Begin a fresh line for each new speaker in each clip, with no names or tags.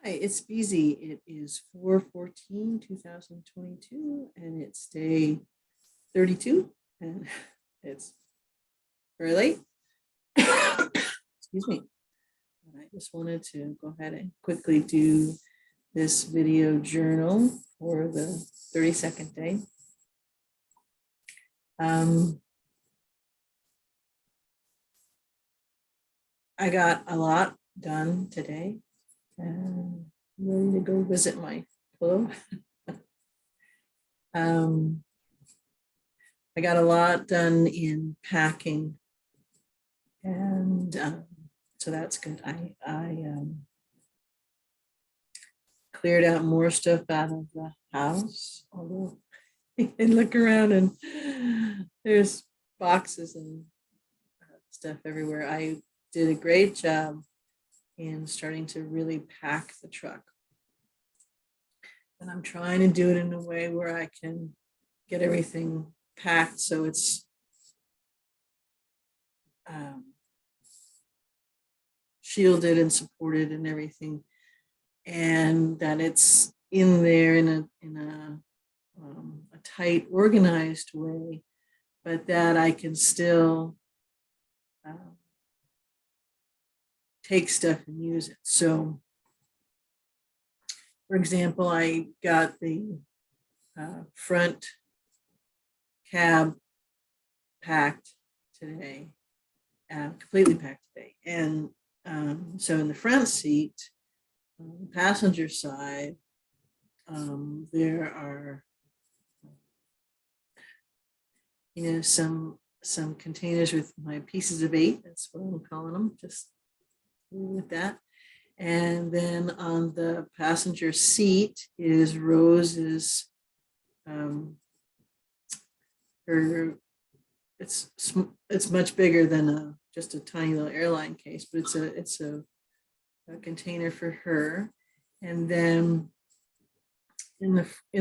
Hi, it's Beezy. It is 4/14/2022, and it's day 32, and it's very late. Excuse me. I just wanted to go ahead and quickly do this video journal for the 32nd day. I got a lot done today, and I'm ready to go visit my pillow. I got a lot done in packing, and so that's good. I cleared out more stuff out of the house, although I look around and there's boxes and stuff everywhere. I did a great job in starting to really pack the truck. And I'm trying to do it in a way where I can get everything packed so it's shielded and supported and everything, and that it's in there in a tight, organized way, but that I can still take stuff and use it. So, for example, I got the front cab packed today, completely packed today, and so in the front seat, passenger side, there are some containers with my pieces of 8. That's what I'm calling them, just with that. And then on the passenger seat is Rose's it's much bigger than just a tiny little airline case, but it's a container for her. And then in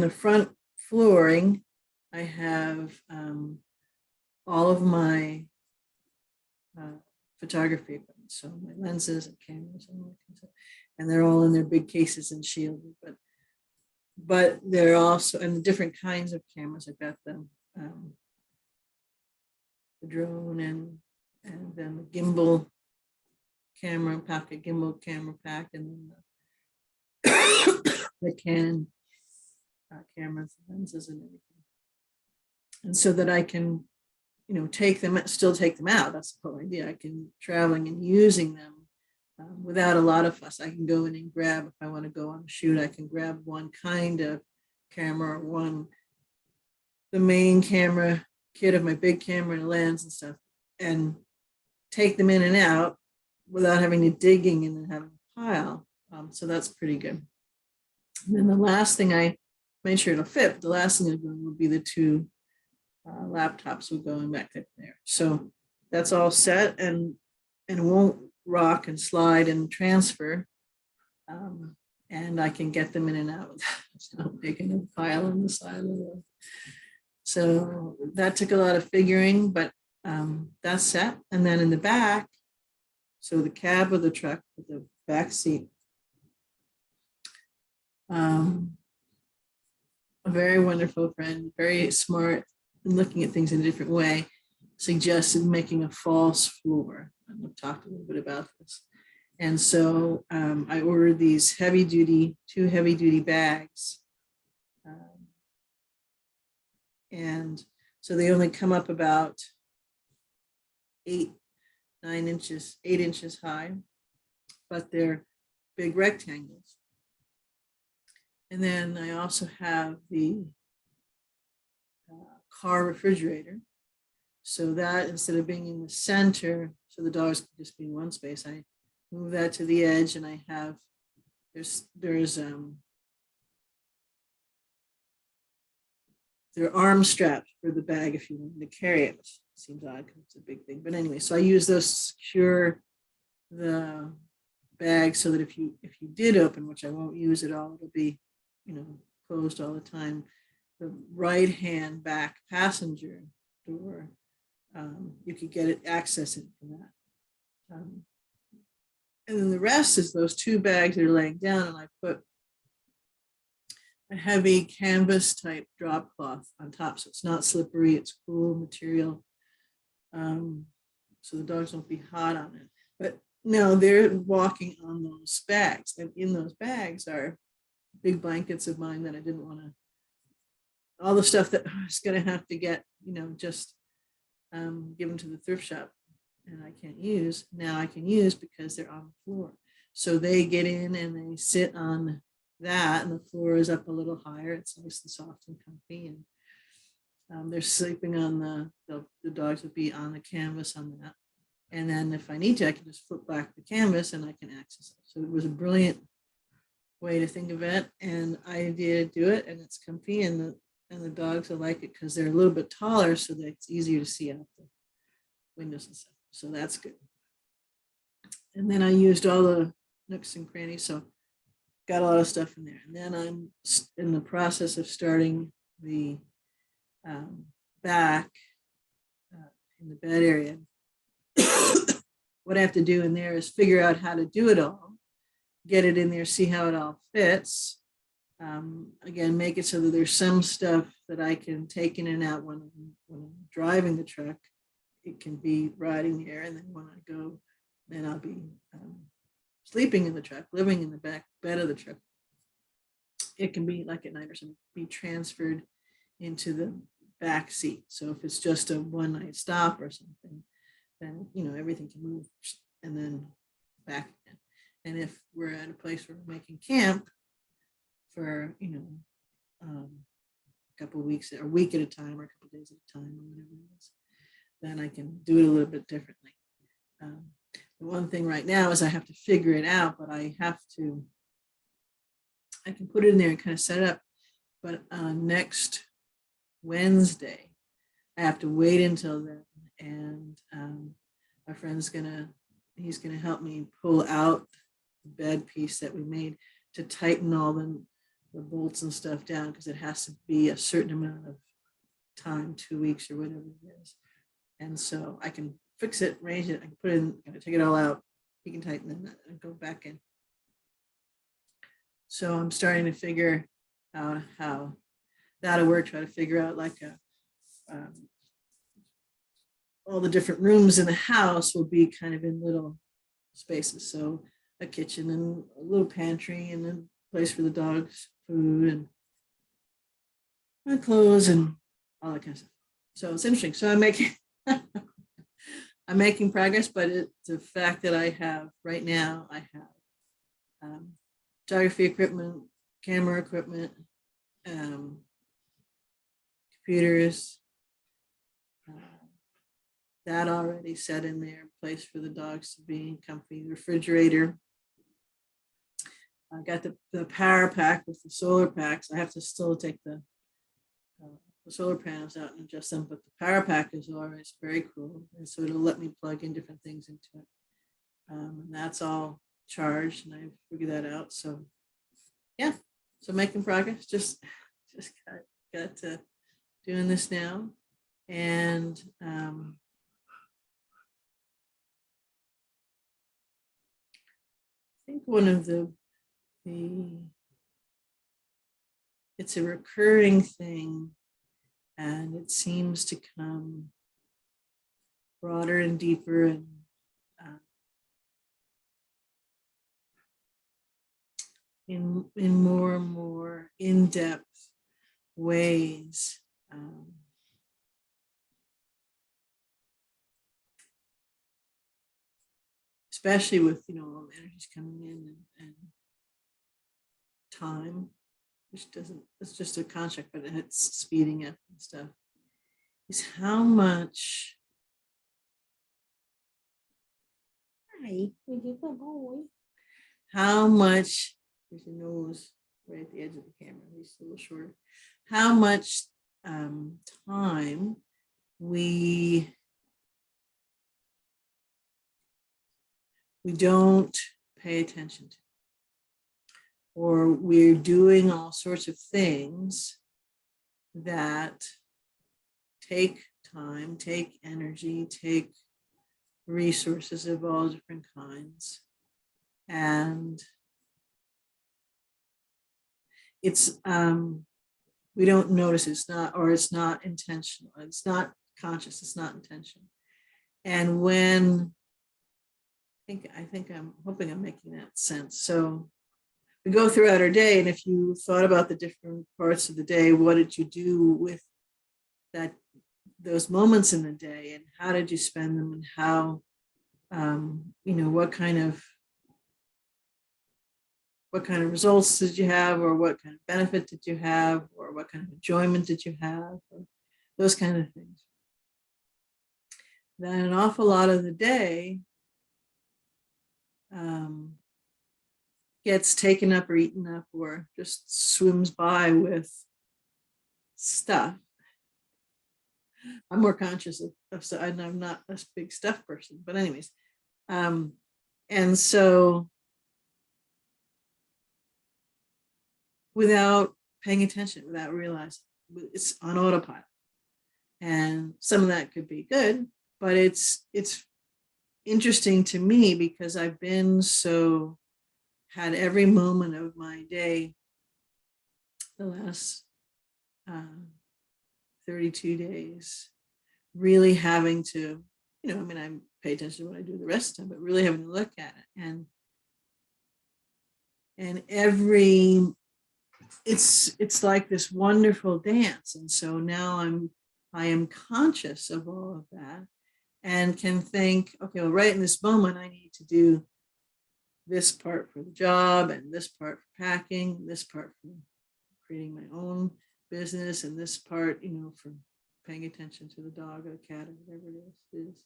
the front flooring, I have all of my photography equipment, so my lenses and cameras and they're all in their big cases and shielded. But they're also in the different kinds of cameras. I've got the drone and then the gimbal camera pocket, gimbal camera pack, and then the Canon cameras, lenses, and everything. And so that I can, still take them out. That's the whole idea. I can traveling and using them without a lot of fuss. I can go in and grab, if I want to go on a shoot, I can grab one kind of camera, the main camera kit of my big camera and lens and stuff, and take them in and out without having to digging and then having a pile. So that's pretty good. And then the last thing, I made sure it'll fit, but the last thing will be the 2 laptops will go in back there. So that's all set, and it won't rock and slide and transfer. And I can get them in and out without making a pile on the side of the road. So that took a lot of figuring, but that's set. And then in the back, so the cab of the truck with the back seat, a very wonderful friend, very smart, and looking at things in a different way, suggested making a false floor. And we've talked a little bit about this. And so I ordered these 2 heavy duty bags. And so they only come up about 8 inches high, but they're big rectangles. And then I also have the car refrigerator. So that, instead of being in the center, so the dogs can just be in one space, I move that to the edge, and I have, there are arm straps for the bag if you want to carry it. Which seems odd because it's a big thing. But anyway, so I use those to secure the bag so that if you did open, which I won't use at all, it'll be, closed all the time. The right-hand back passenger door, you could access it from that. And then the rest is those 2 bags that are laying down, and I put a heavy canvas type drop cloth on top, so it's not slippery, it's cool material, so the dogs won't be hot on it. But no, they're walking on those bags, and in those bags are big blankets of mine that I didn't want to, all the stuff that I was going to have to get, just given to the thrift shop, and I can't use. Now I can use because they're on the floor. So they get in and they sit on that, and the floor is up a little higher. It's nice and soft and comfy, and they're sleeping on the dogs would be on the canvas on that. And then if I need to, I can just flip back the canvas and I can access it. So it was a brilliant way to think of it, and I did do it, and it's comfy, and the dogs will like it because they're a little bit taller, so that it's easier to see out the windows and stuff. So that's good. And then I used all the nooks and crannies, so got a lot of stuff in there. And then I'm in the process of starting the back in the bed area. What I have to do in there is figure out how to do it all, get it in there, see how it all fits. Again, make it so that there's some stuff that I can take in and out when I'm driving the truck. It can be riding there, and then when I go, then I'll be sleeping in the truck, living in the back bed of the truck. It can be like at night or something, be transferred into the back seat. So if it's just a one night stop or something, then everything can move and then back again. And if we're at a place where we're making camp for a couple of weeks, or a week at a time, or a couple of days at a time, or whatever it is, then I can do it a little bit differently. The one thing right now is I have to figure it out, but I can put it in there and kind of set it up. But next Wednesday, I have to wait until then, and my friend's he's gonna help me pull out the bed piece that we made to tighten all the bolts and stuff down, because it has to be a certain amount of time, 2 weeks or whatever it is. And so I can fix it, arrange it, I can put it in, I take it all out, he can tighten it and go back in. So I'm starting to figure out how that'll work, try to figure out like all the different rooms in the house will be kind of in little spaces. So a kitchen and a little pantry and a place for the dogs' food and my clothes and all that kind of stuff. So it's interesting. So I'm making progress, but it's the fact that I have right now, I have photography equipment, camera equipment, computers, that already set in there, place for the dogs to be comfy, refrigerator. I got the power pack with the solar packs. I have to still take the solar panels out and adjust them, but the power pack is already very cool. And so it'll let me plug in different things into it. And that's all charged, and I figured that out. So yeah, so making progress, just got to doing this now. And I think one of it's a recurring thing, and it seems to come broader and deeper and in more and more in-depth ways. Especially with all the energies coming in and time, which it's just a construct, but it's speeding up and stuff, is how much there's a nose right at the edge of the camera, he's a little short, how much time we don't pay attention to, or we're doing all sorts of things that take time, take energy, take resources of all different kinds, And it's, we don't notice it's not, or it's not intentional. It's not conscious. It's not intentional. And when I think I'm hoping I'm making that sense. So we go throughout our day, and if you thought about the different parts of the day, what did you do with that, those moments in the day, and how did you spend them, and how, what kind of results did you have, or what kind of benefit did you have, or what kind of enjoyment did you have, or those kind of things. Then an awful lot of the day gets taken up or eaten up, or just swims by with stuff. I'm more conscious of stuff, and I'm not a big stuff person, but anyways, and so without paying attention, without realizing, it's on autopilot. And some of that could be good, but it's interesting to me because I've been had every moment of my day the last 32 days really having to, I pay attention to what I do the rest of the time, but really having to look at it. And it's like this wonderful dance. And so now I am conscious of all of that, and can think, okay, well, right in this moment, I need to do this part for the job, and this part for packing, this part for creating my own business, and this part, for paying attention to the dog or the cat or whatever it is.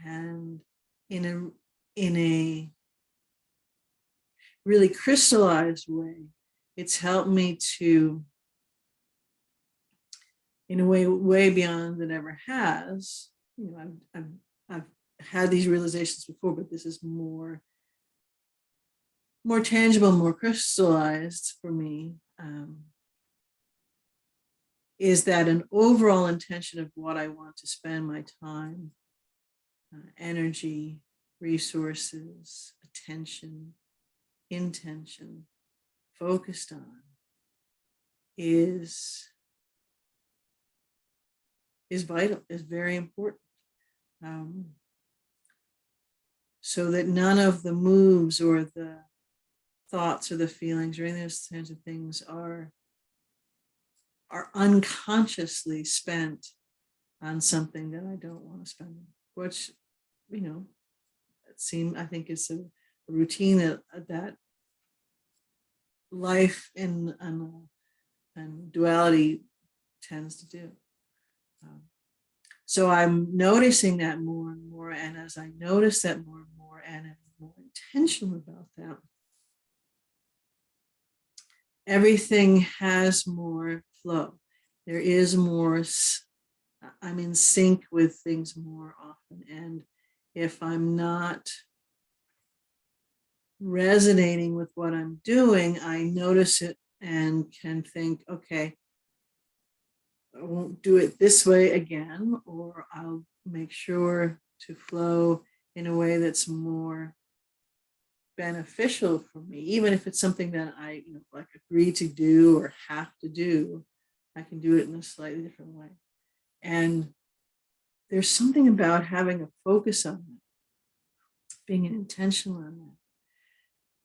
And in a really crystallized way, it's helped me to, in a way beyond than ever has. I've had these realizations before, but this is more tangible, more crystallized for me. Is that an overall intention of what I want to spend my time, energy, resources, attention, intention focused on is vital, is very important. So that none of the moves or the thoughts or the feelings or any of those kinds of things are unconsciously spent on something that I don't want to spend, which, I think it's a routine that life in duality tends to do. So I'm noticing that more and more, and as I notice that more and more, and am more intentional about that, everything has more flow. There is more, I'm in sync with things more often. And if I'm not resonating with what I'm doing, I notice it and can think, okay, I won't do it this way again, or I'll make sure to flow in a way that's more beneficial for me, even if it's something that I, like agree to do or have to do. I can do it in a slightly different way. And there's something about having a focus on that, being intentional on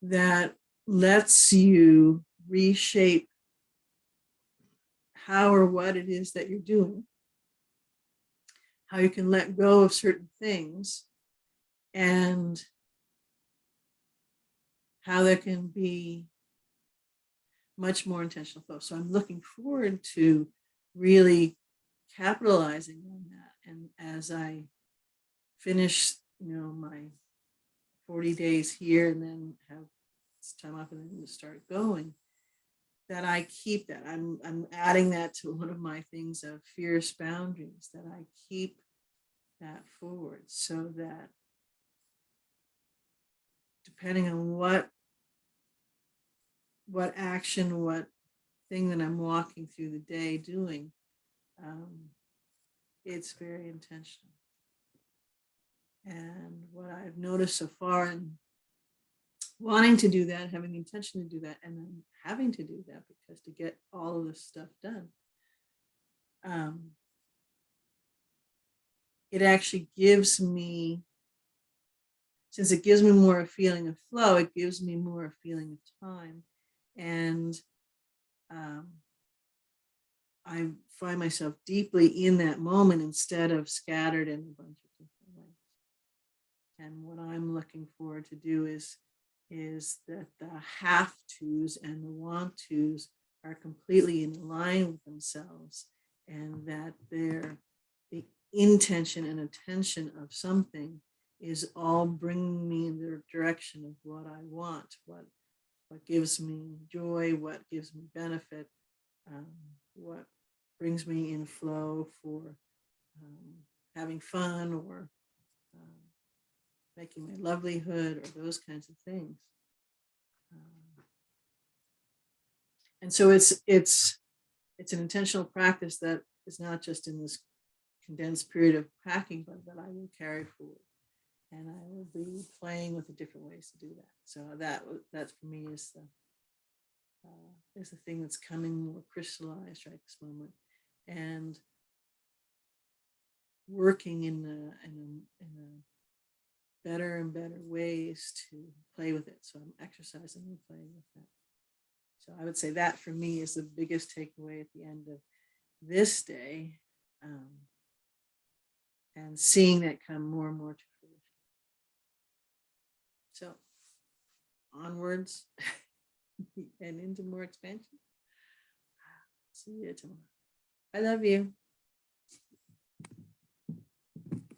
that lets you reshape how or what it is that you're doing, how you can let go of certain things, and how there can be much more intentional flow. So I'm looking forward to really capitalizing on that. And as I finish, my 40 days here and then have this time off and then start going, that I keep that. I'm adding that to one of my things of fierce boundaries, that I keep that forward, so that depending on what action, what thing that I'm walking through the day doing, it's very intentional. And what I've noticed so far, and wanting to do that, having the intention to do that, and then having to do that because to get all of this stuff done. It actually gives me, since it gives me more a feeling of flow, it gives me more a feeling of time. And I find myself deeply in that moment instead of scattered in a bunch of different ways. And what I'm looking forward to do is that the have tos and the want tos are completely in line with themselves, and that the intention and attention of something is all bringing me in the direction of what I want, what gives me joy, what gives me benefit, what brings me in flow for having fun, or making my livelihood, or those kinds of things. And so it's an intentional practice that is not just in this condensed period of packing, but that I will carry forward. And I will be playing with the different ways to do that. So that for me is the thing that's coming more crystallized right this moment, and working in a better and better ways to play with it. So I'm exercising and playing with that. So I would say that for me is the biggest takeaway at the end of this day, and seeing that come more and more to fruition. So onwards and into more expansion. See you tomorrow. I love you.